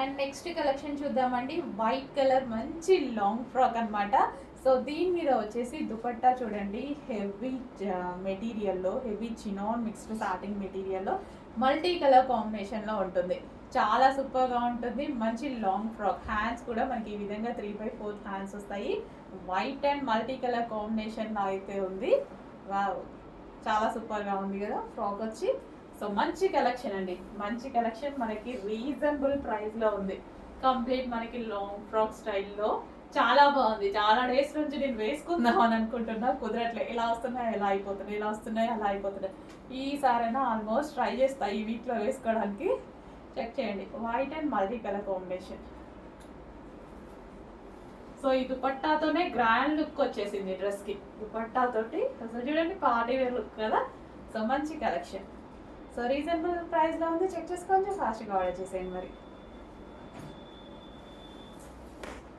And next collection చూద్దామండి. White colour మంచి long frock అన్నమాట. సో దీని మీద వచ్చేసి దుపట్టా చూడండి, హెవీ మెటీరియల్లో, హెవీ చినాన్ మిక్స్డ్ సాటిన్ మెటీరియల్లో మల్టీ కలర్ కాంబినేషన్లో ఉంటుంది. చాలా సూపర్గా ఉంటుంది. మంచి లాంగ్ ఫ్రాక్. హ్యాండ్స్ కూడా మనకి ఈ విధంగా 3/4 హ్యాండ్స్ వస్తాయి. White and multi colour combination అయితే ఉంది. వావ్, చాలా సూపర్గా ఉంది కదా ఫ్రాక్ వచ్చి. సో మంచి కలెక్షన్ అండి, మంచి కలెక్షన్. మనకి రీజనబుల్ ప్రైస్లో ఉంది. కంప్లీట్ మనకి లాంగ్ ఫ్రాక్ స్టైల్లో చాలా బాగుంది. చాలా డేస్ నుంచి నేను వేసుకుందాం అని అనుకుంటున్నా, కుదరట్లే. ఎలా వస్తున్నాయి ఎలా అయిపోతున్నాయి, ఎలా వస్తున్నాయి అలా అయిపోతున్నాయి. ఈసారైనా ఆల్మోస్ట్ ట్రై చేస్తా ఈ వీక్లో వేసుకోవడానికి. చెక్ చేయండి, white and multi colour combination. So ఈ దుపట్టాతోనే గ్రాండ్ లుక్ వచ్చేసింది డ్రెస్కి. దుపట్టాతోటి అసలు చూడండి పార్టీ వేర్ లుక్ కదా. సో మంచి కలెక్షన్. సో రీజనబుల్ ప్రైస్లో ఉంది. చెక్ చేసుకోండి, ఫాస్ట్గా ఆర్డర్ చేసేయండి మరి.